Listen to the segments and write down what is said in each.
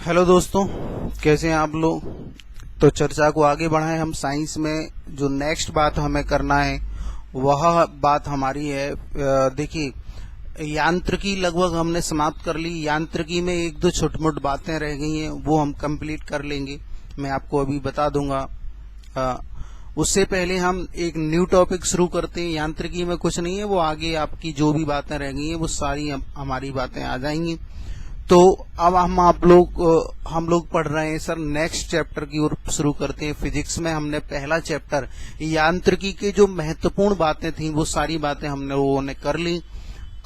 Hello दोस्तों, कैसे हैं आप लोग। तो चर्चा को आगे बढ़ाएं। हम साइंस में जो नेक्स्ट बात हमें करना है वह बात हमारी है, देखिए यांत्रिकी लगभग हमने समाप्त कर ली। यांत्रिकी में एक दो छोटी मोटी बातें रह गई हैं, वो हम कंप्लीट कर लेंगे, मैं आपको अभी बता दूंगा। उससे पहले हम एक न्यू टॉपिक शुरू करते हैं। यांत्रिकी में कुछ नहीं है, वो आगे आपकी जो भी बातें रह गई हैं वो सारी हमारी बातें आ जाएंगी। तो अब हम लोग पढ़ रहे हैं सर नेक्स्ट चैप्टर की ओर शुरू करते हैं। फिजिक्स में हमने पहला चैप्टर यांत्रिकी के जो महत्वपूर्ण बातें थी वो सारी बातें हमने लोगों ने कर ली।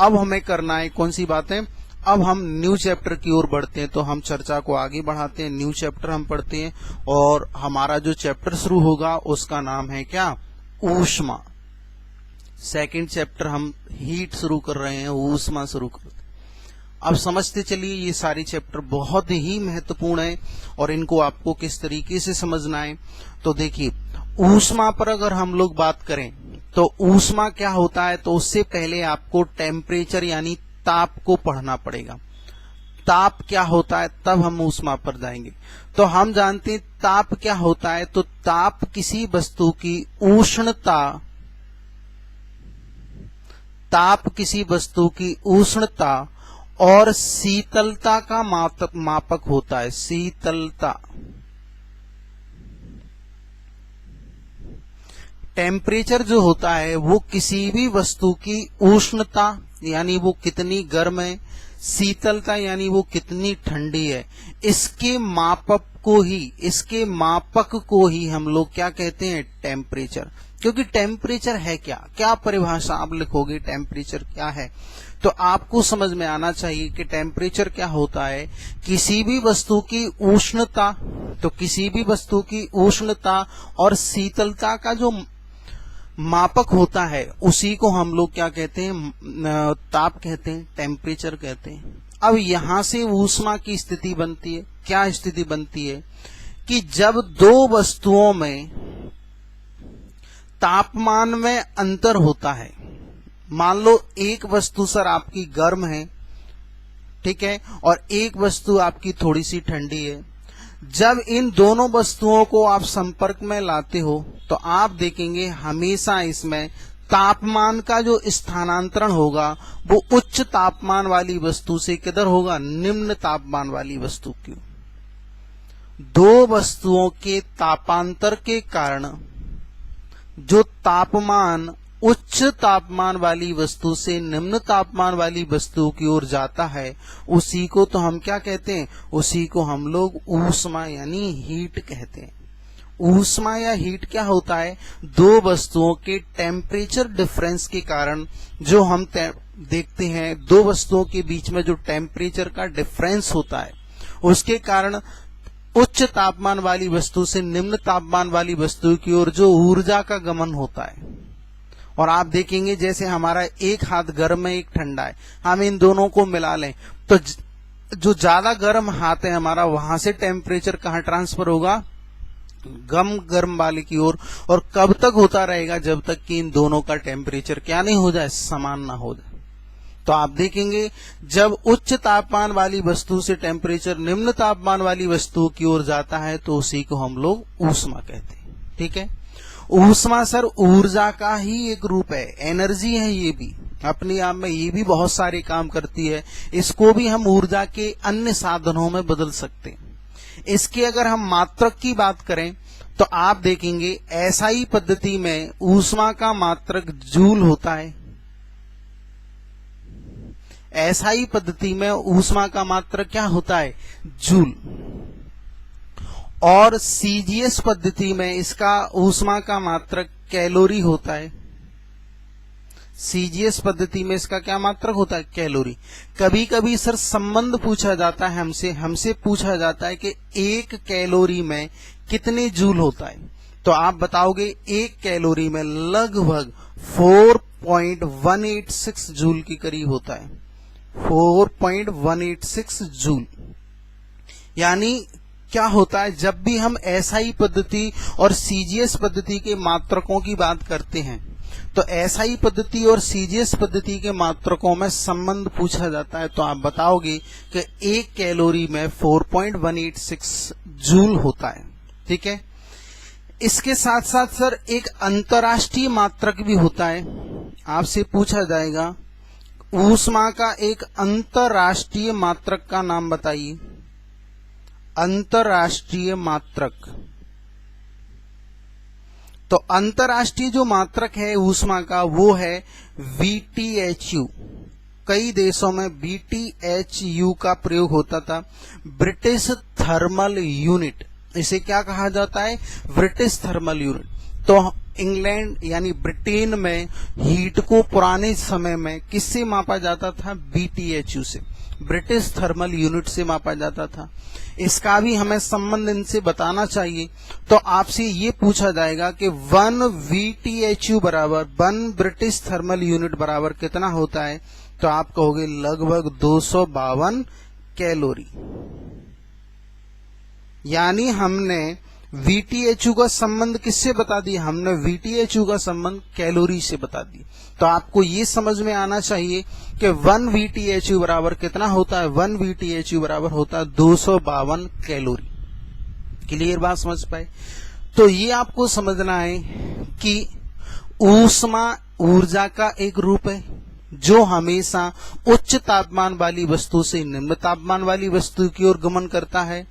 अब हमें करना है कौन सी बातें, अब हम न्यू चैप्टर की ओर बढ़ते हैं। तो हम चर्चा को आगे बढ़ाते हैं, न्यू चैप्टर हम पढ़ते हैं और हमारा जो चैप्टर शुरू होगा उसका नाम है क्या, ऊष्मा। सेकंड चैप्टर हम हीट शुरू कर रहे हैं, ऊष्मा शुरू करते हैं। अब समझते चलिए, ये सारी चैप्टर बहुत ही महत्वपूर्ण है और इनको आपको किस तरीके से समझना है। तो देखिए, ऊष्मा पर अगर हम लोग बात करें तो ऊष्मा क्या होता है, तो उससे पहले आपको टेम्परेचर यानी ताप को पढ़ना पड़ेगा। ताप क्या होता है तब हम ऊष्मा पर जाएंगे। तो हम जानते हैं ताप क्या होता है, तो ताप किसी वस्तु की उष्णता, ताप किसी वस्तु की उष्णता और शीतलता का मापक होता है। शीतलता, टेम्परेचर जो होता है वो किसी भी वस्तु की उष्णता यानी वो कितनी गर्म है, शीतलता यानी वो कितनी ठंडी है, इसके मापक को ही हम लोग क्या कहते हैं, टेम्परेचर। क्योंकि टेम्परेचर है क्या परिभाषा आप लिखोगे टेम्परेचर क्या है, तो आपको समझ में आना चाहिए कि टेम्परेचर क्या होता है, किसी भी वस्तु की उष्णता। तो किसी भी वस्तु की उष्णता और शीतलता का जो मापक होता है उसी को हम लोग क्या कहते हैं, ताप कहते हैं, टेम्परेचर कहते हैं। अब यहां से ऊष्मा की स्थिति बनती है। क्या स्थिति बनती है कि जब दो वस्तुओं में तापमान में अंतर होता है। मान लो एक वस्तु सर आपकी गर्म है, ठीक है, और एक वस्तु आपकी थोड़ी सी ठंडी है। जब इन दोनों वस्तुओं को आप संपर्क में लाते हो तो आप देखेंगे हमेशा इसमें तापमान का जो स्थानांतरण होगा वो उच्च तापमान वाली वस्तु से किधर होगा, निम्न तापमान वाली वस्तु की। दो वस्तुओं के तापांतर के कारण जो तापमान उच्च तापमान वाली वस्तु से निम्न तापमान वाली वस्तु की ओर जाता है, उसी को तो हम क्या कहते हैं, उसी को हम लोग ऊष्मा यानी हीट कहते हैं। ऊष्मा या हीट क्या होता है, दो वस्तुओं के टेम्परेचर डिफरेंस के कारण जो हम देखते हैं, दो वस्तुओं के बीच में जो टेम्परेचर का डिफरेंस होता है उसके कारण उच्च तापमान वाली वस्तु से निम्न तापमान वाली वस्तु की ओर जो ऊर्जा का गमन होता है। और आप देखेंगे जैसे हमारा एक हाथ गर्म है एक ठंडा है, हम इन दोनों को मिला लें तो जो ज्यादा गर्म हाथ है हमारा, वहां से टेम्परेचर कहाँ ट्रांसफर होगा, गर्म वाले की ओर। और कब तक होता रहेगा, जब तक कि इन दोनों का टेम्परेचर क्या नहीं हो जाए, समान ना हो जाए। तो आप देखेंगे जब उच्च तापमान वाली वस्तु से टेम्परेचर निम्न तापमान वाली वस्तु की ओर जाता है तो उसी को हम लोग ऊष्मा कहते हैं। ठीक है, ऊष्मा सर ऊर्जा का ही एक रूप है, एनर्जी है, ये भी अपने आप में ये भी बहुत सारे काम करती है। इसको भी हम ऊर्जा के अन्य साधनों में बदल सकते हैं। इसके अगर हम मात्रक की बात करें तो आप देखेंगे एसआई पद्धति में ऊष्मा का मात्रक जूल होता है। एसआई पद्धति में ऊष्मा का मात्रक क्या होता है, जूल। और सीजीएस पद्धति में इसका ऊष्मा का मात्रक कैलोरी होता है। सीजीएस पद्धति में इसका क्या मात्रक होता है, कैलोरी। कभी कभी सर संबंध पूछा जाता है हमसे पूछा जाता है कि एक कैलोरी में कितने जूल होता है, तो आप बताओगे एक कैलोरी में लगभग 4.186 जूल के करीब होता है। 4.186 जूल। यानी क्या होता है, जब भी हम एसआई पद्धति और सीजीएस पद्धति के मात्रकों की बात करते हैं तो एसआई पद्धति और सीजीएस पद्धति के मात्रकों में संबंध पूछा जाता है तो आप बताओगे कि 1 कैलोरी में 4.186 जूल होता है। ठीक है, इसके साथ साथ सर एक अंतर्राष्ट्रीय मात्रक भी होता है। आपसे पूछा जाएगा ऊष्मा का एक अंतर्राष्ट्रीय मात्रक का नाम बताइए। अंतर्राष्ट्रीय मात्रक, तो अंतर्राष्ट्रीय जो मात्रक है ऊष्मा का वो है VTHU। कई देशों में BTHU का प्रयोग होता था, ब्रिटिश थर्मल यूनिट। इसे क्या कहा जाता है? British thermal unit. तो इंग्लैंड यानी ब्रिटेन में हीट को पुराने समय में किससे मापा जाता था? BTHU से, ब्रिटिश थर्मल यूनिट से मापा जाता था। इसका भी हमें संबंध इनसे बताना चाहिए। तो आपसे ये पूछा जाएगा कि 1 VTHU बराबर 1 ब्रिटिश थर्मल यूनिट बराबर कितना होता है? तो आप कहोगे लगभग 252 कैलोरी। यानी हमने VTHU का संबंध किससे बता दिया? हमने VTHU का संबंध कैलोरी से बता दिया। तो आपको ये समझ में आना चाहिए कि 1 VTHU बराबर कितना होता है? 1 VTHU बराबर होता है 252 कैलोरी। क्लियर बात समझ पाए? तो ये आपको समझना है कि ऊष्मा ऊर्जा का एक रूप है जो हमेशा उच्च तापमान वाली वस्तु से निम्न तापमान वाली वस्तु की ओर गमन करता है,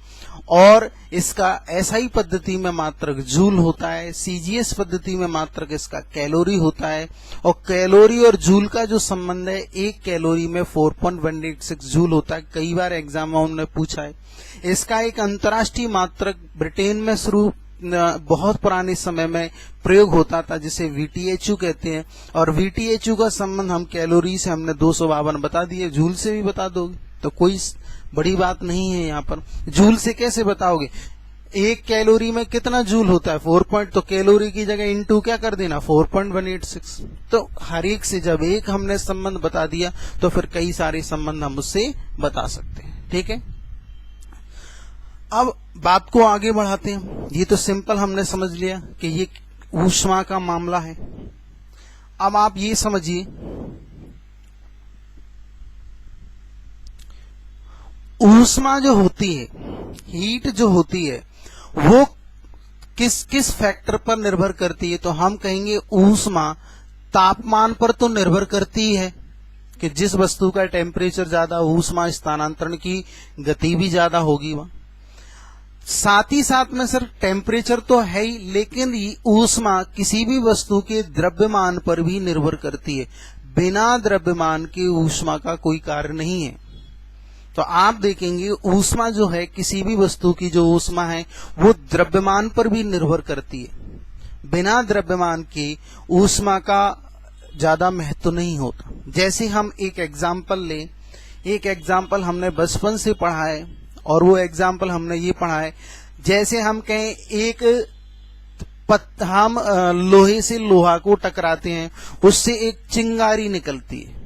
और इसका एसआई पद्धति में मात्रक जूल होता है, सीजीएस पद्धति में मात्रक इसका कैलोरी होता है। और कैलोरी और जूल का जो संबंध है, 1 कैलोरी में 4.186 जूल होता है। कई बार एग्जाम में उन्होंने पूछा है। इसका एक अंतर्राष्ट्रीय मात्रक ब्रिटेन में शुरू बहुत पुराने समय में प्रयोग होता था जिसे VTHU कहते हैं, और VTHU का संबंध हम कैलोरी से हमने 252 बता दिए, जूल से भी बता दोगे तो कोई बड़ी बात नहीं है। यहाँ पर जूल से कैसे बताओगे? 1 कैलोरी में कितना जूल होता है? 4 तो कैलोरी की जगह इनटू क्या कर देना? 4.186। तो हर एक से जब एक हमने संबंध बता दिया तो फिर कई सारे संबंध हम उससे बता सकते हैं। ठीक है, अब बात को आगे बढ़ाते हैं। ये तो सिंपल हमने समझ लिया कि ये ऊष्मा का मामला है। अब आप ये समझिए ऊष्मा जो होती है, हीट जो होती है, वो किस किस फैक्टर पर निर्भर करती है? तो हम कहेंगे ऊष्मा तापमान पर तो निर्भर करती है कि जिस वस्तु का टेम्परेचर ज्यादा, ऊष्मा स्थानांतरण की गति भी ज्यादा होगी वहां। साथ ही साथ में सर टेम्परेचर तो है ही, लेकिन ऊष्मा किसी भी वस्तु के द्रव्यमान पर भी निर्भर करती है। बिना द्रव्यमान के ऊष्मा का कोई कार्य नहीं है। तो आप देखेंगे ऊष्मा जो है, किसी भी वस्तु की जो ऊष्मा है वो द्रव्यमान पर भी निर्भर करती है। बिना द्रव्यमान के ऊष्मा का ज्यादा महत्व नहीं होता। जैसे हम एक एग्जाम्पल लें, एक एग्जाम्पल हमने बचपन से पढ़ा है, और वो एग्जाम्पल हमने ये पढ़ा है, जैसे हम कहें हम लोहे से लोहा को टकराते हैं, उससे एक चिंगारी निकलती है।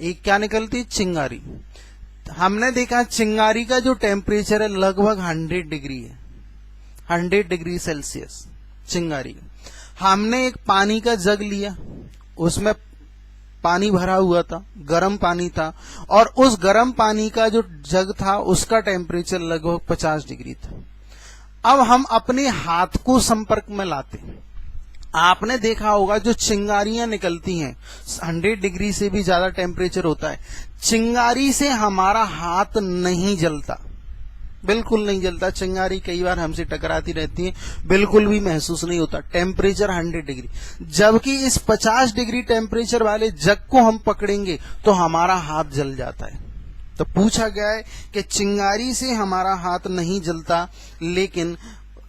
एक क्या निकलती है? चिंगारी। हमने देखा चिंगारी का जो टेम्परेचर है लगभग 100 डिग्री है, 100 डिग्री सेल्सियस चिंगारी। हमने एक पानी का जग लिया, उसमें पानी भरा हुआ था, गर्म पानी था, और उस गर्म पानी का जो जग था उसका टेम्परेचर लगभग 50 डिग्री था। अब हम अपने हाथ को संपर्क में लाते, आपने देखा होगा जो चिंगारियां निकलती हैं 100 डिग्री से भी ज्यादा टेम्परेचर होता है, चिंगारी से हमारा हाथ नहीं जलता, बिल्कुल नहीं जलता। चिंगारी कई बार हमसे टकराती रहती है, बिल्कुल भी महसूस नहीं होता, टेम्परेचर 100 डिग्री। जबकि इस 50 डिग्री टेम्परेचर वाले जग को हम पकड़ेंगे तो हमारा हाथ जल जाता है। तो पूछा गया है कि चिंगारी से हमारा हाथ नहीं जलता, लेकिन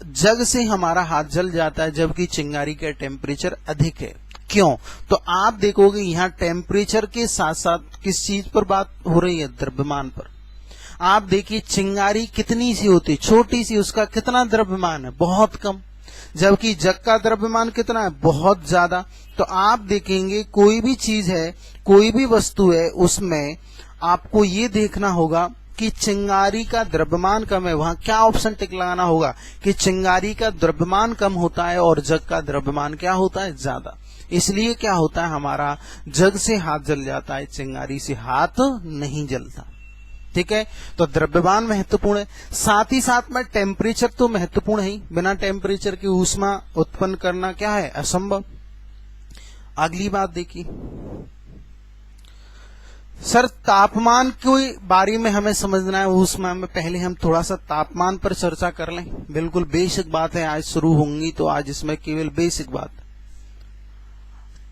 जग से हमारा हाथ जल जाता है, जबकि चिंगारी का टेम्परेचर अधिक है। क्यों? तो आप देखोगे यहाँ टेम्परेचर के साथ साथ किस चीज पर बात हो रही है? द्रव्यमान पर। आप देखिए चिंगारी कितनी सी होती है, छोटी सी, उसका कितना द्रव्यमान है? बहुत कम। जबकि जग का द्रव्यमान कितना है? बहुत ज्यादा। तो आप देखेंगे कोई भी चीज है, कोई भी वस्तु है, उसमें आपको ये देखना होगा कि चिंगारी का द्रव्यमान कम है, वहां क्या ऑप्शन टिक लगाना होगा कि चिंगारी का द्रव्यमान कम होता है और जग का द्रव्यमान क्या होता है, ज्यादा। इसलिए क्या होता है, हमारा जग से हाथ जल जाता है, चिंगारी से हाथ नहीं जलता। ठीक है, तो द्रव्यमान महत्वपूर्ण है, साथ ही साथ में टेम्परेचर तो महत्वपूर्ण है ही। बिना टेम्परेचर की ऊष्मा उत्पन्न करना क्या है, असंभव। अगली बात देखिए सर, तापमान के बारे में हमें समझना है ऊष्मा में। पहले हम थोड़ा सा तापमान पर चर्चा कर लें। बिल्कुल बेसिक बात है, आज शुरू होंगी तो आज इसमें केवल बेसिक बात।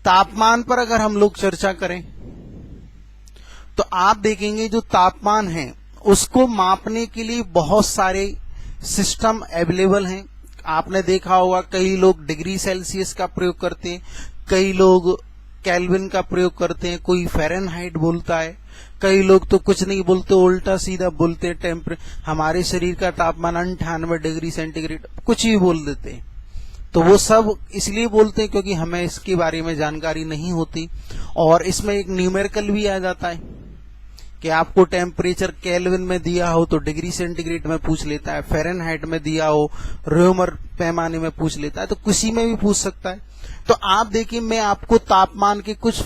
तापमान पर अगर हम लोग चर्चा करें तो आप देखेंगे जो तापमान है उसको मापने के लिए बहुत सारे सिस्टम अवेलेबल हैं। आपने देखा होगा कई लोग डिग्री सेल्सियस का प्रयोग करते हैं, कई लोग केल्विन का प्रयोग करते हैं, कोई फ़ारेनहाइट बोलता है, कई लोग तो कुछ नहीं बोलते, उल्टा सीधा बोलते हैं। हमारे शरीर का तापमान 98 डिग्री सेंटीग्रेड कुछ भी बोल देते हैं। तो वो सब इसलिए बोलते हैं क्योंकि हमें इसके बारे में जानकारी नहीं होती। और इसमें एक न्यूमेरिकल भी आ जाता है कि आपको टेम्परेचर केल्विन में दिया हो तो डिग्री सेंटीग्रेड में पूछ लेता है, फ़ारेनहाइट में दिया हो रोमर पैमाने में पूछ लेता है, तो किसी में भी पूछ सकता है। तो आप देखिए, मैं आपको तापमान के कुछ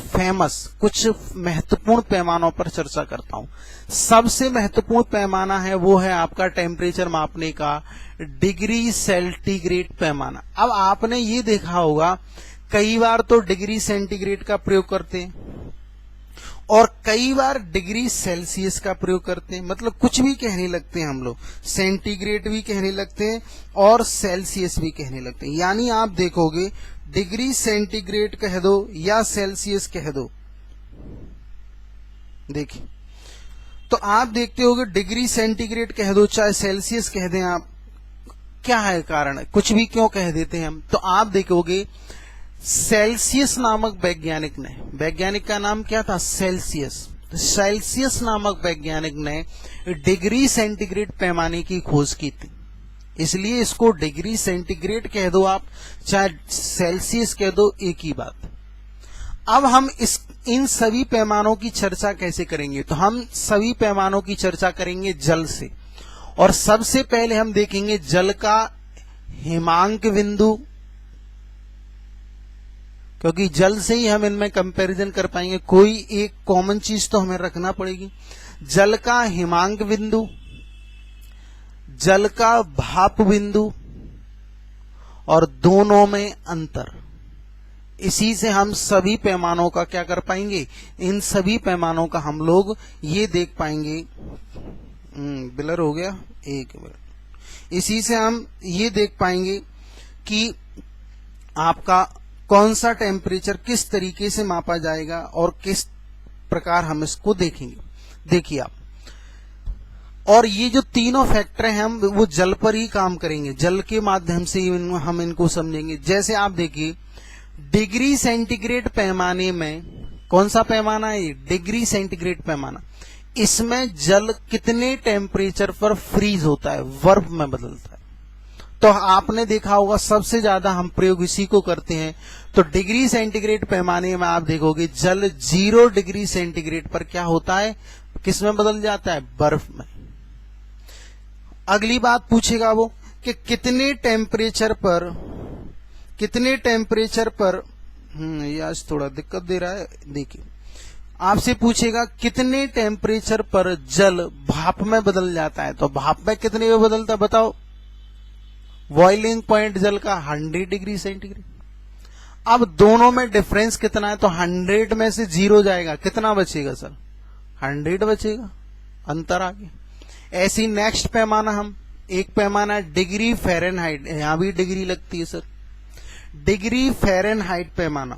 महत्वपूर्ण पैमानों पर चर्चा करता हूं। सबसे महत्वपूर्ण पैमाना है वो है आपका टेम्परेचर मापने का डिग्री सेंटीग्रेड पैमाना। अब आपने ये देखा होगा कई बार तो डिग्री सेंटीग्रेड का प्रयोग करते हैं और कई बार डिग्री सेल्सियस का प्रयोग करते हैं। मतलब कुछ भी कहने लगते हैं हम लोग, सेंटीग्रेड भी कहने लगते हैं और सेल्सियस भी कहने लगते हैं। यानी आप देखोगे डिग्री सेंटीग्रेड कह दो या सेल्सियस कह दो, देखिए तो आप देखते होगे डिग्री सेंटीग्रेड कह दो चाहे सेल्सियस कह दें आप, क्या है कारण, कुछ भी क्यों कह देते हैं हम। तो आप देखोगे सेल्सियस नामक वैज्ञानिक का नाम क्या था, सेल्सियस। सेल्सियस नामक वैज्ञानिक ने डिग्री सेंटीग्रेड पैमाने की खोज की थी, इसलिए इसको डिग्री सेंटीग्रेड कह दो आप चाहे सेल्सियस कह दो, एक ही बात। अब हम इन सभी पैमानों की चर्चा कैसे करेंगे, तो हम सभी पैमानों की चर्चा करेंगे जल से। और सबसे पहले हम देखेंगे जल का हिमांक बिंदु, क्योंकि जल से ही हम इनमें कंपैरिजन कर पाएंगे। कोई एक कॉमन चीज तो हमें रखना पड़ेगी। जल का हिमांक बिंदु, जल का भाप बिंदु और दोनों में अंतर। इसी से हम सभी पैमानों का क्या कर पाएंगे, इन सभी पैमानों का हम लोग ये देख पाएंगे। ब्लर हो गया, एक मिनट। इसी से हम ये देख पाएंगे कि आपका कौन सा टेम्परेचर किस तरीके से मापा जाएगा और किस प्रकार हम इसको देखेंगे। देखिए आप, और ये जो तीनों फैक्टर हैं हम वो जल पर ही काम करेंगे, जल के माध्यम से हम इनको समझेंगे। जैसे आप देखिए डिग्री सेंटीग्रेड पैमाने में, कौन सा पैमाना है, डिग्री सेंटीग्रेड पैमाना, इसमें जल कितने टेम्परेचर पर फ्रीज होता है, बर्फ में बदलता है। तो आपने देखा होगा सबसे ज्यादा हम प्रयोग इसी को करते हैं। तो डिग्री सेंटीग्रेड पैमाने में आप देखोगे जल 0 डिग्री सेंटीग्रेड पर क्या होता है, किस में बदल जाता है, बर्फ में। अगली बात पूछेगा वो कि कितने टेम्परेचर पर ये आज थोड़ा दिक्कत दे रहा है। देखिए आपसे पूछेगा कितने टेम्परेचर पर जल भाप में बदल जाता है, तो भाप में कितने में बदलता है बताओ। बॉइलिंग पॉइंट जल का 100 डिग्री सेंटीग्रेड। अब दोनों में डिफरेंस कितना है, तो 100 में से 0 जाएगा, कितना बचेगा सर, 100 बचेगा, अंतर आ गया। ऐसी नेक्स्ट पैमाना, हम एक पैमाना डिग्री फ़ारेनहाइट, यहां भी डिग्री लगती है सर, डिग्री फ़ारेनहाइट पैमाना।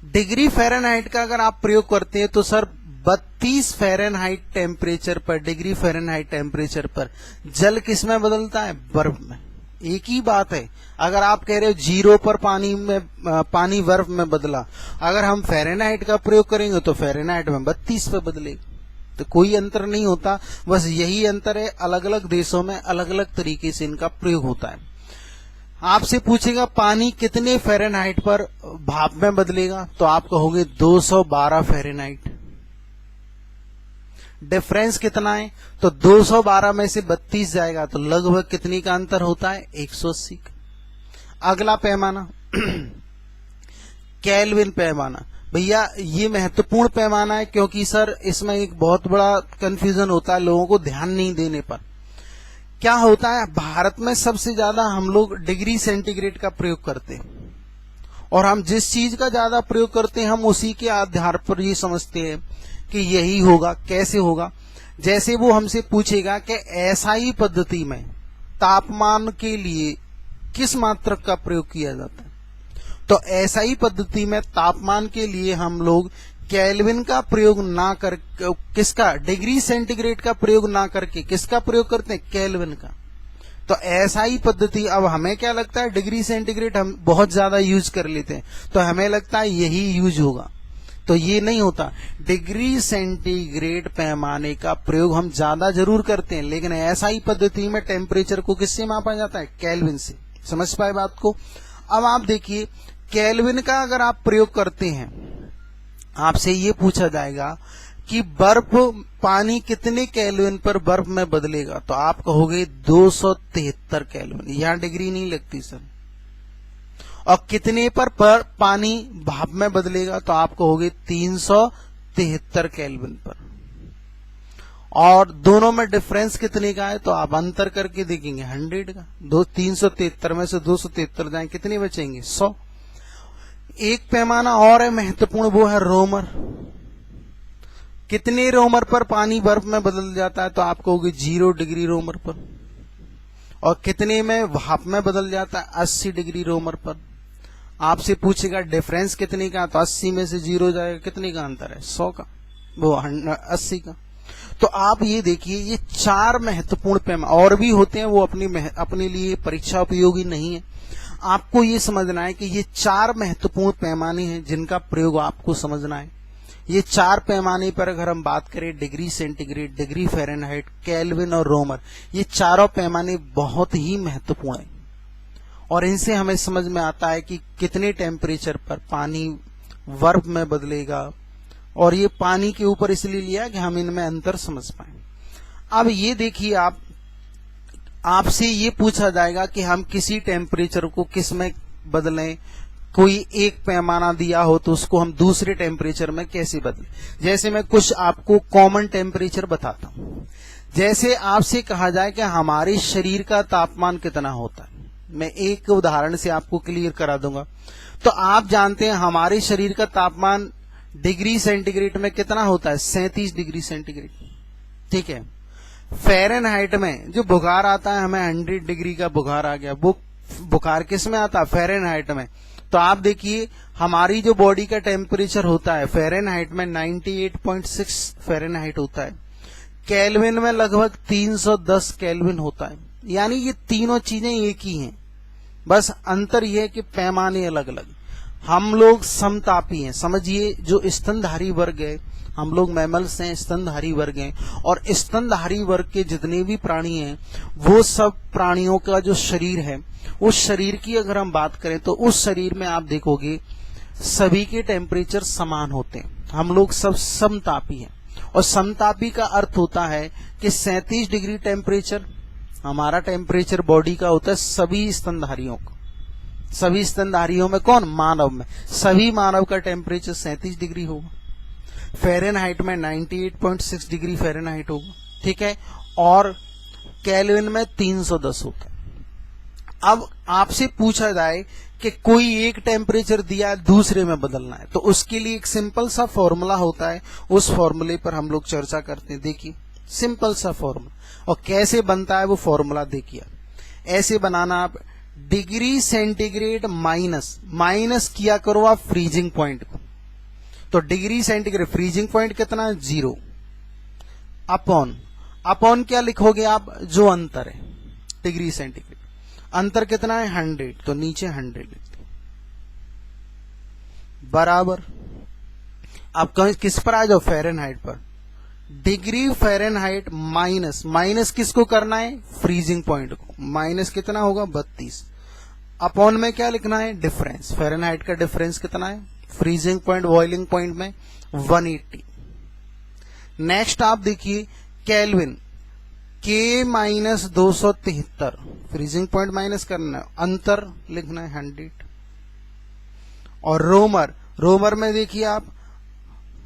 डिग्री फ़ारेनहाइट का अगर आप प्रयोग करते हैं तो सर 32 फ़ारेनहाइट टेम्परेचर पर, डिग्री फ़ारेनहाइट टेम्परेचर पर जल किस में बदलता है, बर्फ में। एक ही बात है, अगर आप कह रहे हो 0 पर पानी बर्फ में बदला, अगर हम फ़ारेनहाइट का प्रयोग करेंगे तो फ़ारेनहाइट में 32 पे बदलेगा। तो कोई अंतर नहीं होता, बस यही अंतर है, अलग अलग देशों में अलग अलग तरीके से इनका प्रयोग होता है। आपसे पूछेगा पानी कितने फ़ारेनहाइट पर भाप में बदलेगा, तो आप कहोगे 212 फ़ारेनहाइट। डिफरेंस कितना है, तो 212 में से 32 जाएगा तो लगभग कितनी का अंतर होता है, 180 का। अगला पैमाना केल्विन पैमाना। भैया ये महत्वपूर्ण पैमाना है क्योंकि सर इसमें एक बहुत बड़ा कंफ्यूजन होता है लोगों को ध्यान नहीं देने पर। क्या होता है, भारत में सबसे ज्यादा हम लोग डिग्री सेंटीग्रेड का प्रयोग करते हैं और हम जिस चीज का ज्यादा प्रयोग करते हैं हम उसी के आधार पर ये समझते हैं कि यही होगा। कैसे होगा, जैसे वो हमसे पूछेगा कि एसआई पद्धति में तापमान के लिए किस मात्रक का प्रयोग किया जाता है, तो एसआई पद्धति में तापमान के लिए हम लोग केल्विन का प्रयोग ना कर, किसका, डिग्री सेंटीग्रेड का प्रयोग ना करके किसका प्रयोग करते हैं, केल्विन का। तो एसआई पद्धति, अब हमें क्या लगता है डिग्री सेंटीग्रेड हम बहुत ज्यादा यूज कर लेते हैं तो हमें लगता है यही यूज होगा, तो ये नहीं होता। डिग्री सेंटीग्रेड पैमाने का प्रयोग हम ज्यादा जरूर करते हैं लेकिन एसआई पद्धति में टेम्परेचर को किससे मापा जाता है, केल्विन से। समझ पाए बात को। अब आप देखिए केल्विन का अगर आप प्रयोग करते हैं, आपसे ये पूछा जाएगा कि बर्फ, पानी कितने केल्विन पर बर्फ में बदलेगा, तो आप कहोगे 273 केल्विन, यहां डिग्री नहीं लगती सर। और कितने पर पानी भाप में बदलेगा, तो आप कहोगे 373 केल्विन पर। और दोनों में डिफरेंस कितने का है, तो आप अंतर करके देखेंगे 100 का। 373 में से 273 जाए कितने बचेंगे, 100। एक पैमाना और है महत्वपूर्ण, वो है रोमर। कितने रोमर पर पानी बर्फ में बदल जाता है, तो आप कहोगे 0 डिग्री रोमर पर। और कितने में भाप में बदल जाता है, 80 डिग्री रोमर पर। आपसे पूछेगा डिफरेंस कितने का, तो 80 में से 0 जाएगा, कितने का अंतर है, 100 का, वो 80 का। तो आप ये देखिए ये 4 महत्वपूर्ण पैमाने, और भी होते हैं वो अपने लिए परीक्षा उपयोगी नहीं है। आपको ये समझना है कि ये 4 महत्वपूर्ण पैमाने हैं जिनका प्रयोग आपको समझना है। ये 4 पैमाने पर अगर हम बात करें, degree centigrade, degree Fahrenheit, kelvin और रोमर, ये चारों पैमाने बहुत ही महत्वपूर्ण हैं और इनसे हमें समझ में आता है कि कितने टेम्परेचर पर पानी बर्फ में बदलेगा। और ये पानी के ऊपर इसलिए लिया कि हम इनमें अंतर समझ पाए। अब ये देखिए आपसे ये पूछा जाएगा कि हम किसी टेम्परेचर को किस में बदलें, कोई एक पैमाना दिया हो तो उसको हम दूसरे टेम्परेचर में कैसे बदलें। जैसे मैं कुछ आपको कॉमन टेम्परेचर बताता हूं। जैसे आपसे कहा जाए कि हमारे शरीर का तापमान कितना होता है, मैं एक उदाहरण से आपको क्लियर करा दूंगा। तो आप जानते हैं हमारे शरीर का तापमान डिग्री सेंटीग्रेड में कितना होता है, 37 डिग्री सेंटीग्रेड, ठीक है। फ़ारेनहाइट में जो बुखार आता है, हमें 100 डिग्री का बुखार आ गया, वो बुखार किस में आता है, फ़ारेनहाइट में। तो आप देखिए हमारी जो बॉडी का टेम्परेचर होता है फ़ारेनहाइट में 98.6 फ़ारेनहाइट होता है, केल्विन में लगभग 310 केल्विन होता है। यानी ये तीनों चीजें एक ही हैं, बस अंतर यह है कि पैमाने अलग अलग। हम लोग समतापी हैं, समझिए जो स्तनधारी वर्ग है, हम लोग मैमल्स हैं, स्तनधारी वर्ग हैं, और स्तनधारी वर्ग के जितने भी प्राणी हैं वो सब प्राणियों का जो शरीर है, उस शरीर की अगर हम बात करें तो उस शरीर में आप देखोगे सभी के टेम्परेचर समान होते हैं। हम लोग सब समतापी हैं और समतापी का अर्थ होता है कि 37 डिग्री टेम्परेचर हमारा टेम्परेचर बॉडी का होता है सभी स्तनधारियों का। सभी स्तनधारियों में कौन, मानव में, सभी मानव का टेम्परेचर 37 डिग्री होगा। फ़ारेनहाइट में 98.6 डिग्री फ़ारेनहाइट होगा, ठीक है, और केल्विन में 310 होता है। अब आपसे पूछा जाए कि कोई एक टेम्परेचर दिया है दूसरे में बदलना है, तो उसके लिए एक सिंपल सा फॉर्मूला होता है, उस फॉर्मूले पर हम लोग चर्चा करते हैं। देखिए सिंपल सा फॉर्मूला, और कैसे बनता है वो फॉर्मूला देखिए। ऐसे बनाना, आप डिग्री सेंटीग्रेड माइनस किया करो आप फ्रीजिंग पॉइंट को, तो डिग्री सेंटीग्रेड फ्रीजिंग पॉइंट कितना है, 0, अपॉन क्या लिखोगे आप, जो अंतर है डिग्री सेंटीग्रेड, अंतर कितना है 100, तो नीचे 100 लिखते बराबर। आप किस पर आ जाओ, फ़ारेनहाइट पर। डिग्री फ़ारेनहाइट माइनस किसको करना है, फ्रीजिंग पॉइंट को, माइनस कितना होगा 32, अपॉन में क्या लिखना है, डिफरेंस, फ़ारेनहाइट का डिफरेंस कितना है, फ्रीजिंग पॉइंट बॉइलिंग पॉइंट में 180। नेक्स्ट आप देखिए केल्विन, के माइनस 273, फ्रीजिंग पॉइंट माइनस करना है, अंतर लिखना है 100। और रोमर, रोमर में देखिए आप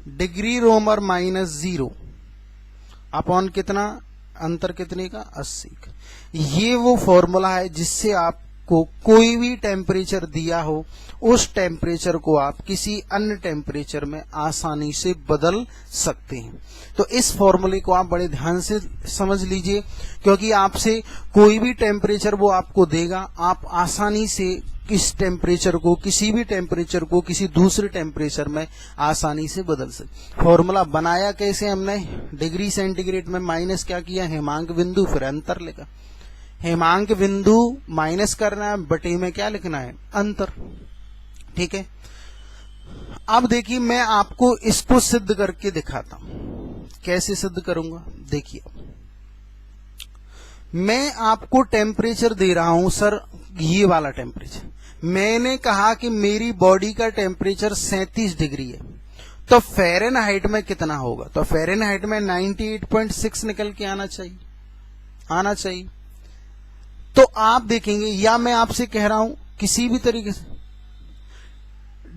डिग्री रोमर माइनस 0 अपॉन कितना, अंतर कितने का, 80 का। ये वो फॉर्मूला है जिससे आपको कोई भी टेम्परेचर दिया हो उस टेम्परेचर को आप किसी अन्य टेम्परेचर में आसानी से बदल सकते हैं। तो इस फॉर्मूले को आप बड़े ध्यान से समझ लीजिए, क्योंकि आपसे कोई भी टेम्परेचर वो आपको देगा, आप आसानी से इस टेम्परेचर को, किसी भी टेम्परेचर को किसी दूसरे टेम्परेचर में आसानी से बदल सकते। फॉर्मूला बनाया कैसे हमने, डिग्री सेंटीग्रेड में माइनस क्या किया, हेमांक बिंदु, फिर अंतर लिखा। हेमांक बिंदु माइनस करना है, बटे में क्या लिखना है, अंतर। ठीक है, अब देखिए मैं आपको इसको सिद्ध करके दिखाता हूं। कैसे सिद्ध करूंगा, देखिए मैं आपको टेम्परेचर दे रहा हूं सर, ये वाला टेम्परेचर। मैंने कहा कि मेरी बॉडी का टेम्परेचर 37 डिग्री है, तो फ़ारेनहाइट में कितना होगा, तो फ़ारेनहाइट में 98.6 निकल के आना चाहिए। तो आप देखेंगे, या मैं आपसे कह रहा हूं किसी भी तरीके से,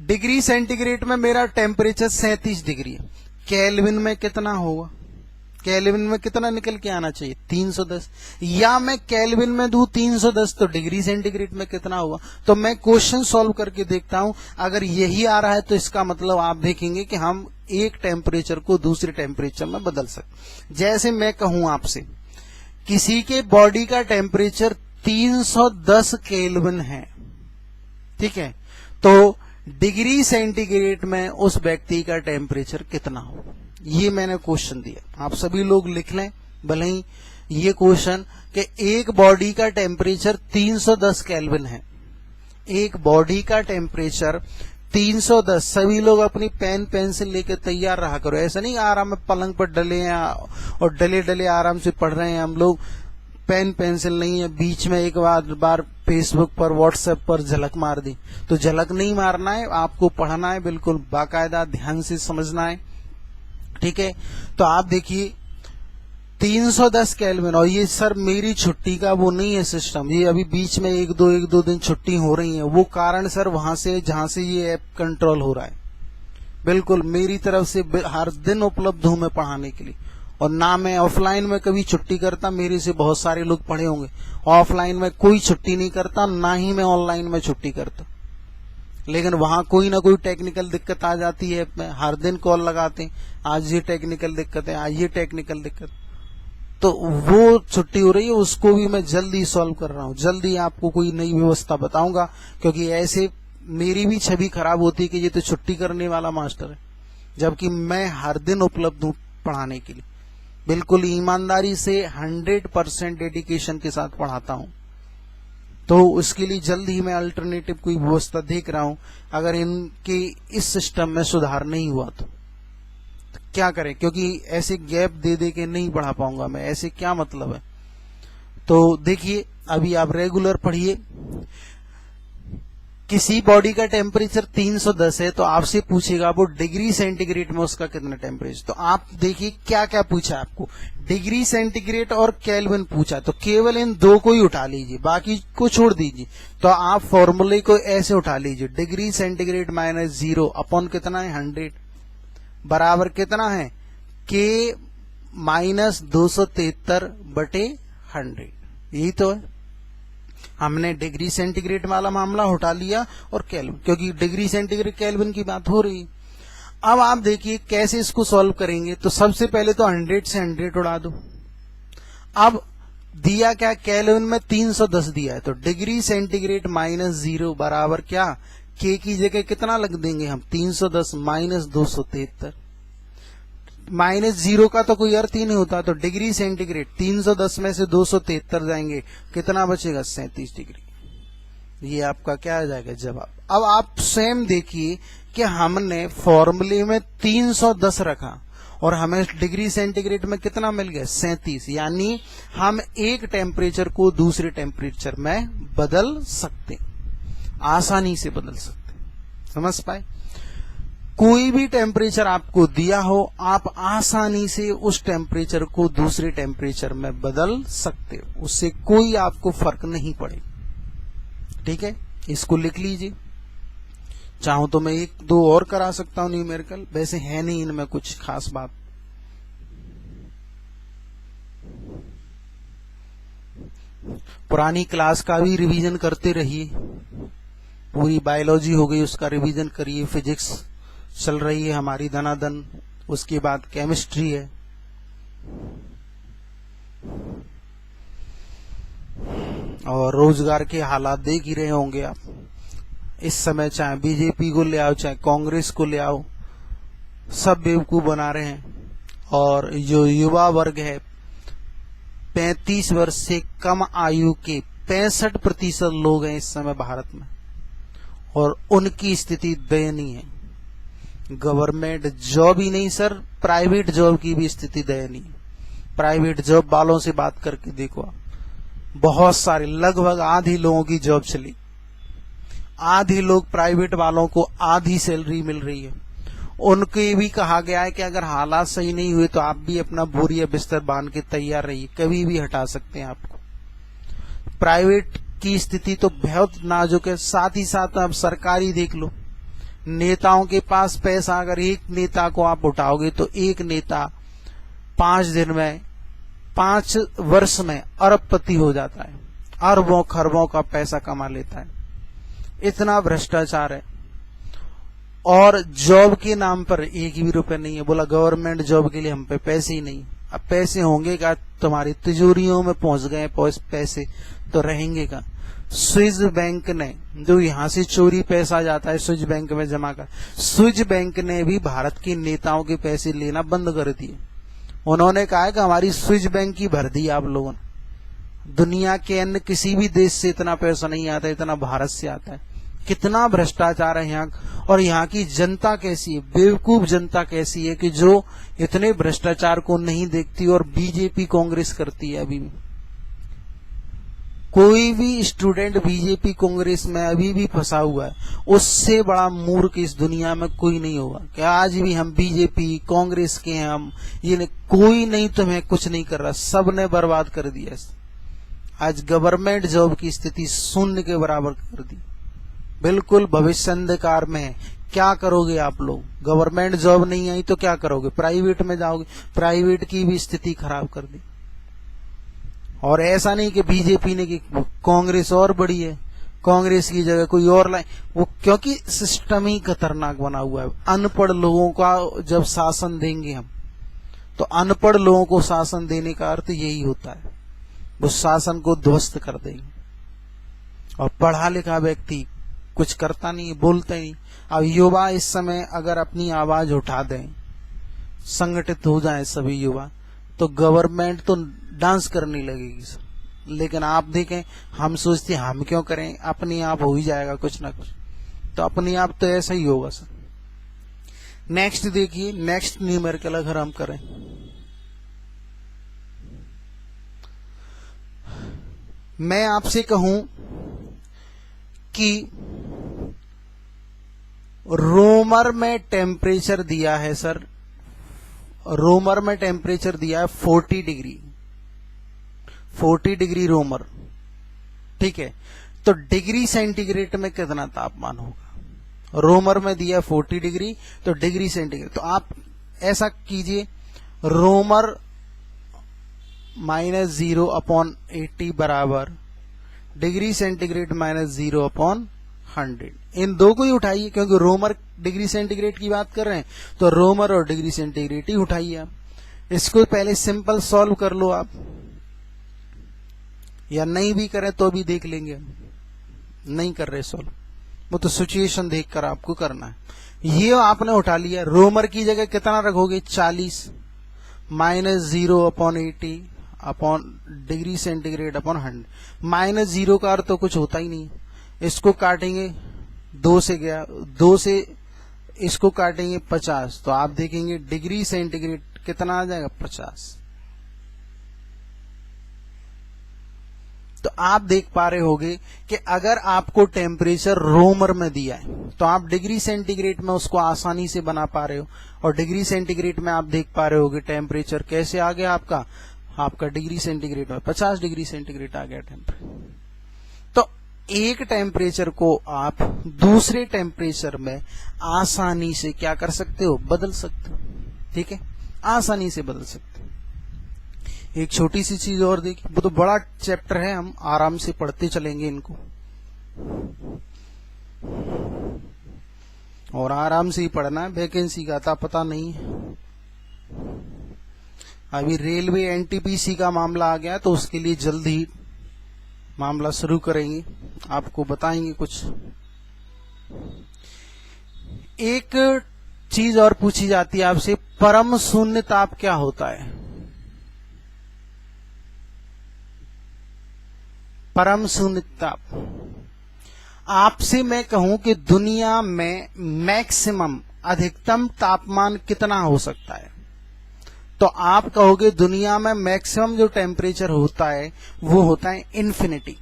डिग्री सेंटीग्रेड में मेरा टेम्परेचर 37 डिग्री है, केल्विन में कितना होगा, केल्विन में कितना निकल के आना चाहिए, 310। या मैं केल्विन में दूं 310 तो डिग्री सेंटीग्रेड में कितना होगा। तो मैं क्वेश्चन सॉल्व करके देखता हूं, अगर यही आ रहा है तो इसका मतलब आप देखेंगे कि हम एक टेम्परेचर को दूसरे टेम्परेचर में बदल सकते। जैसे मैं कहूं आपसे, किसी के बॉडी का टेम्परेचर 310 केल्विन है, ठीक है, तो डिग्री सेंटीग्रेड में उस व्यक्ति का टेम्परेचर कितना होगा, ये मैंने क्वेश्चन दिया। आप सभी लोग लिख लें भले ही ये क्वेश्चन, कि एक बॉडी का टेम्परेचर 310 केल्विन है, एक बॉडी का टेम्परेचर 310। सभी लोग अपनी पेन पेंसिल लेकर तैयार रहा करो, ऐसा नहीं आराम में पलंग पर डले हैं और डले डले आराम से पढ़ रहे हैं हम लोग, पेन पेंसिल नहीं है, बीच में एक बार फेसबुक पर व्हाट्सएप पर झलक मार दी, तो झलक नहीं मारना है, आपको पढ़ना है, बिल्कुल बाकायदा ध्यान से समझना है। ठीक है, तो आप देखिए 310 केल्विन, और ये सर मेरी छुट्टी का वो नहीं है सिस्टम, ये अभी बीच में एक दो दिन छुट्टी हो रही है, वो कारण सर वहां से जहां से ये ऐप कंट्रोल हो रहा है। बिल्कुल मेरी तरफ से हर दिन उपलब्ध हूं मैं पढ़ाने के लिए, और ना मैं ऑफलाइन में कभी छुट्टी करता, मेरे से बहुत सारे लोग पढ़े होंगे, ऑफलाइन में कोई छुट्टी नहीं करता, ना ही मैं ऑनलाइन में छुट्टी करता, लेकिन वहां कोई ना कोई टेक्निकल दिक्कत आ जाती है। हर दिन कॉल लगाते हैं, आज ये टेक्निकल दिक्कत है, आज ये टेक्निकल दिक्कत, तो वो छुट्टी हो रही है, उसको भी मैं जल्दी सॉल्व कर रहा हूं, जल्दी आपको कोई नई व्यवस्था बताऊंगा, क्योंकि ऐसे मेरी भी छवि खराब होती है कि ये तो छुट्टी करने वाला मास्टर है, जबकि मैं हर दिन उपलब्ध हूं पढ़ाने के लिए, बिल्कुल ईमानदारी से 100% डेडिकेशन के साथ पढ़ाता हूं। तो उसके लिए जल्द ही मैं अल्टरनेटिव कोई व्यवस्था देख रहा हूं, अगर इनके इस सिस्टम में सुधार नहीं हुआ तो क्या करें, क्योंकि ऐसे गैप दे दे के नहीं पढ़ा पाऊंगा मैं, ऐसे क्या मतलब है। तो देखिए अभी आप रेगुलर पढ़िए, किसी बॉडी का टेम्परेचर 310 है, तो आपसे पूछेगा वो डिग्री सेंटीग्रेड में उसका कितना टेम्परेचर, तो आप देखिए क्या क्या पूछा आपको, डिग्री सेंटीग्रेड और केल्विन पूछा, तो केवल इन दो को ही उठा लीजिए, बाकी को छोड़ दीजिए। तो आप फॉर्मूले को ऐसे उठा लीजिए, डिग्री सेंटीग्रेड माइनस 0 अपॉन कितना है 100 बराबर कितना है, के माइनस 273 बटे 100, यही तो है। हमने डिग्री सेंटीग्रेड वाला मामला उठा लिया और केल्विन, क्योंकि डिग्री सेंटीग्रेड केल्विन की बात हो रही है। अब आप देखिए कैसे इसको सॉल्व करेंगे, तो सबसे पहले तो 100 से 100 उड़ा दो। अब दिया क्या, केल्विन में 310 दिया है, तो डिग्री सेंटीग्रेड माइनस 0 बराबर क्या, के की जगह कितना लग देंगे हम, 310 माइनस 273, माइनस 0 का तो कोई अर्थ ही नहीं होता, तो डिग्री सेंटीग्रेड 310 में से 273 जाएंगे, कितना बचेगा 37 डिग्री। ये आपका क्या आ जाएगा जवाब। अब आप स्वयं देखिए कि हमने फॉर्मूले में 310 रखा और हमें डिग्री सेंटीग्रेड में कितना मिल गया 37, यानी हम एक टेम्परेचर को दूसरे टेम्परेचर में बदल सकते, आसानी से बदल सकते। समझ पाए। कोई भी टेम्परेचर आपको दिया हो, आप आसानी से उस टेम्परेचर को दूसरे टेम्परेचर में बदल सकते हो, उससे कोई आपको फर्क नहीं पड़े। ठीक है, इसको लिख लीजिए। चाहूं तो मैं एक दो और करा सकता हूं न्यूमेरिकल, वैसे है नहीं इनमें कुछ खास बात। पुरानी क्लास का भी रिवीजन करते रहिए, पूरी बायोलॉजी हो गई उसका रिवीजन करिए, फिजिक्स चल रही है हमारी धनाधन, उसके बाद केमिस्ट्री है। और रोजगार के हालात देख ही रहे होंगे आप, इस समय चाहे बीजेपी को ले आओ चाहे कांग्रेस को ले आओ, सब बेवकूफ बना रहे हैं। और जो युवा वर्ग है, 35 वर्ष से कम आयु के 65% लोग हैं इस समय भारत में, और उनकी स्थिति दयनीय है। गवर्नमेंट जॉब ही नहीं सर, प्राइवेट जॉब की भी स्थिति दयनीय। प्राइवेट जॉब वालों से बात करके देखो आप, बहुत सारे, लगभग आधी लोगों की जॉब चली, आधी लोग प्राइवेट वालों को आधी सैलरी मिल रही है। उनके भी कहा गया है कि अगर हालात सही नहीं हुए तो आप भी अपना बोरिया बिस्तर बांध के तैयार रहिए, कभी भी हटा सकते हैं आपको। प्राइवेट की स्थिति तो बहुत नाजुक है। साथ ही साथ आप सरकारी देख लो, नेताओं के पास पैसा, अगर एक नेता को आप उठाओगे तो एक नेता 5 दिन में, 5 वर्ष में अरबपति हो जाता है, अरबों खरबों का पैसा कमा लेता है। इतना भ्रष्टाचार है। और जॉब के नाम पर एक भी रुपए नहीं है। बोला गवर्नमेंट जॉब के लिए हम पे पैसे ही नहीं। अब पैसे होंगे क्या? तुम्हारी तिजोरियों में पहुंच गए पैसे, तो रहेंगे क्या? स्विस बैंक ने, जो यहां से चोरी पैसा जाता है स्विस बैंक में जमा कर, स्विस बैंक ने भी भारत के नेताओं के पैसे लेना बंद कर दिए। उन्होंने कहा है कि हमारी स्विस बैंक की भर दी आप लोगों ने। दुनिया के अन्य किसी भी देश से इतना पैसा नहीं आता, इतना भारत से आता है। कितना भ्रष्टाचार है यहाँ। और यहाँ की जनता कैसी है, बेवकूफ जनता कैसी है कि जो इतने भ्रष्टाचार को नहीं देखती और बीजेपी कांग्रेस करती है। अभी भी कोई भी स्टूडेंट बीजेपी कांग्रेस में अभी भी फंसा हुआ है, उससे बड़ा मूर्ख इस दुनिया में कोई नहीं होगा कि आज भी हम बीजेपी कांग्रेस के हैं, हम ये कोई नहीं तुम्हें कुछ नहीं कर रहा, सबने बर्बाद कर दिया। आज गवर्नमेंट जॉब की स्थिति शून्य के बराबर कर दी, बिल्कुल भविष्य अंधकार में है। क्या करोगे आप लोग? गवर्नमेंट जॉब नहीं आई तो क्या करोगे? प्राइवेट में जाओगे, प्राइवेट की भी स्थिति खराब कर दी। और ऐसा नहीं कि बीजेपी ने कि कांग्रेस और बड़ी है, कांग्रेस की जगह कोई और लाए, वो क्योंकि सिस्टम ही खतरनाक बना हुआ है। अनपढ़ लोगों का जब शासन देंगे हम, तो अनपढ़ लोगों को शासन देने का अर्थ यही होता है, वो शासन को ध्वस्त कर देंगे। और पढ़ा लिखा व्यक्ति कुछ करता नहीं, बोलता नहीं। अब युवा इस समय अगर अपनी आवाज उठा दें, संगठित हो जाएं सभी युवा, तो गवर्नमेंट तो डांस करने लगेगी। लेकिन आप देखें, हम सोचते हम क्यों करें, अपने आप हो ही जाएगा कुछ ना कुछ। तो अपने आप तो ऐसा ही होगा सर। नेक्स्ट देखिए, नेक्स्ट न्यूमेरिकल अगर हम करें, मैं आपसे कहूं कि रोमर में टेम्परेचर दिया है सर, रोमर में टेम्परेचर दिया है 40 डिग्री, 40 डिग्री रोमर। ठीक है, तो डिग्री सेंटीग्रेड में कितना तापमान होगा? रोमर में दिया 40 डिग्री, तो डिग्री सेंटीग्रेड, तो आप ऐसा कीजिए, रोमर -0/80 बराबर डिग्री सेंटीग्रेड -0/100। इन दो को ही उठाइए, क्योंकि रोमर डिग्री सेंटीग्रेड की बात कर रहे हैं, तो रोमर और डिग्री सेंटीग्रेड ही उठाइए आप। इसको पहले सिंपल सॉल्व कर लो आप, या नहीं भी करें तो भी देख लेंगे। नहीं कर रहे सॉल्व, वो तो सिचुएशन देखकर आपको करना है। ये आपने उठा लिया, रोमर की जगह कितना रखोगे? 40 -0/80 अपॉन डिग्री सेंटीग्रेड अपॉन 100। -0 का अर्थ तो कुछ होता ही नहीं। इसको काटेंगे, 2 से गया, 2 से इसको काटेंगे 50, तो आप देखेंगे डिग्री सेंटीग्रेड कितना आ जाएगा? 50। तो आप देख पा रहे होगे कि अगर आपको टेम्परेचर रोमर में दिया है तो आप डिग्री सेंटीग्रेड में उसको आसानी से बना पा रहे हो, और डिग्री सेंटीग्रेड में आप देख पा रहे होगे टेम्परेचर कैसे आ गया आपका डिग्री सेंटीग्रेड में 50 डिग्री सेंटीग्रेड आ गया टेम्परेचर। तो एक टेम्परेचर को आप दूसरे टेम्परेचर में आसानी से क्या कर सकते हो, बदल सकते हो। ठीक है, आसानी से बदल सकते हो। एक छोटी सी चीज और देखिए, वो तो बड़ा चैप्टर है, हम आराम से पढ़ते चलेंगे इनको और आराम से ही पढ़ना है, वैकेंसी का था पता नहीं है। अभी रेलवे एनटीपीसी का मामला आ गया तो उसके लिए जल्द ही मामला शुरू करेंगे, आपको बताएंगे कुछ। एक चीज और पूछी जाती है आपसे, परम शून्य ताप क्या होता है? परम शून्य ताप, आपसे मैं कहूं कि दुनिया में मैक्सिमम अधिकतम तापमान कितना हो सकता है, तो आप कहोगे दुनिया में मैक्सिमम जो टेम्परेचर होता है वो होता है इन्फिनिटी।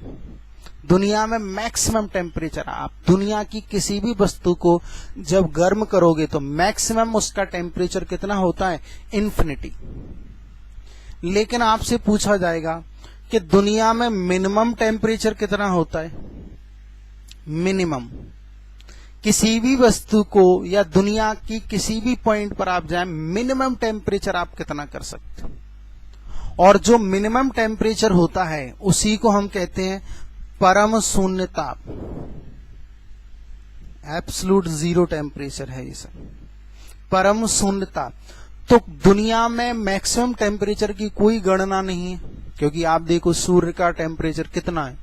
दुनिया में मैक्सिमम टेम्परेचर, आप दुनिया की किसी भी वस्तु को जब गर्म करोगे तो मैक्सिमम उसका टेम्परेचर कितना होता है, इन्फिनिटी। लेकिन आपसे पूछा जाएगा कि दुनिया में मिनिमम टेम्परेचर कितना होता है, मिनिमम। किसी भी वस्तु को या दुनिया की किसी भी पॉइंट पर आप जाएं, मिनिमम टेम्परेचर आप कितना कर सकते हो, और जो मिनिमम टेम्परेचर होता है उसी को हम कहते हैं परम शून्य ताप। एब्सोल्यूट जीरो टेम्परेचर है ये सब, परम शून्य ताप। तो दुनिया में मैक्सिमम टेम्परेचर की कोई गणना नहीं है, क्योंकि आप देखो सूर्य का टेम्परेचर कितना है,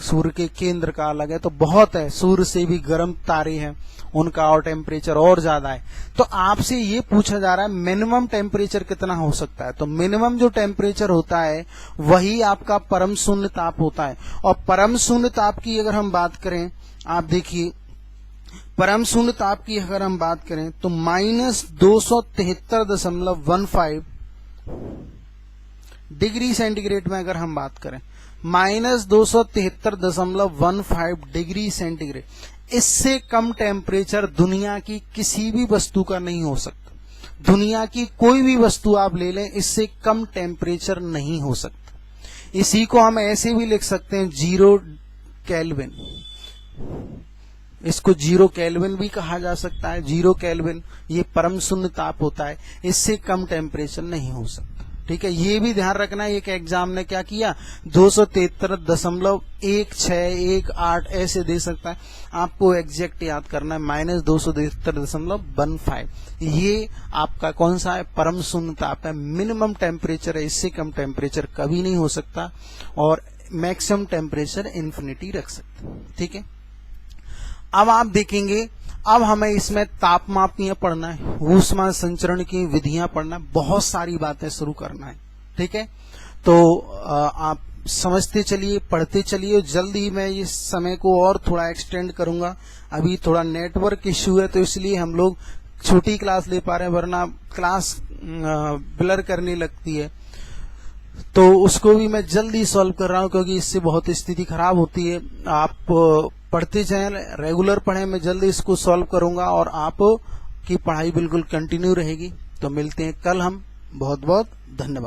सूर्य के केंद्र का अलग है, तो बहुत है। सूर्य से भी गर्म तारे हैं, उनका और टेम्परेचर और ज्यादा है। तो आपसे ये पूछा जा रहा है मिनिमम टेम्परेचर कितना हो सकता है, तो मिनिमम जो टेम्परेचर होता है वही आपका परम शून्य ताप होता है। और परम शून्य ताप की अगर हम बात करें, आप देखिए परम शून्य ताप की अगर हम बात करें तो -273.15 डिग्री सेंटीग्रेड में अगर हम बात करें, -273.15 डिग्री सेंटीग्रेड, इससे कम टेम्परेचर दुनिया की किसी भी वस्तु का नहीं हो सकता। दुनिया की कोई भी वस्तु आप ले लें, इससे कम टेम्परेचर नहीं हो सकता। इसी को हम ऐसे भी लिख सकते हैं 0 केल्विन, इसको 0 केल्विन भी कहा जा सकता है। 0 केल्विन ये परम शून्य ताप होता है, इससे कम टेम्परेचर नहीं हो सकता। ठीक है, ये भी ध्यान रखना है। एक एग्जाम ने क्या किया, 273.1618 ऐसे दे सकता है, आपको एग्जैक्ट याद करना है -273.15। ये आपका कौन सा है, परम शून्य ताप है, मिनिमम टेम्परेचर है, इससे कम टेम्परेचर कभी नहीं हो सकता, और मैक्सिमम टेम्परेचर इन्फिनिटी रख सकते। ठीक है, अब आप देखेंगे, अब हमें इसमें तापमापियां पढ़ना है, ऊष्मा संचरण की विधियां पढ़ना है, बहुत सारी बातें शुरू करना है। ठीक है, तो आप समझते चलिए, पढ़ते चलिए। जल्द ही मैं इस समय को और थोड़ा एक्सटेंड करूंगा। अभी थोड़ा नेटवर्क इश्यू है तो इसलिए हम लोग छोटी क्लास ले पा रहे हैं, वरना क्लास ब्लर करने लगती है, तो उसको भी मैं जल्दी सॉल्व कर रहा हूं, क्योंकि इससे बहुत स्थिति खराब होती है। आप पढ़ते जाएं, रेगुलर पढ़ें, मैं जल्दी इसको सॉल्व करूंगा और आप की पढ़ाई बिल्कुल कंटिन्यू रहेगी। तो मिलते हैं कल हम, बहुत बहुत धन्यवाद।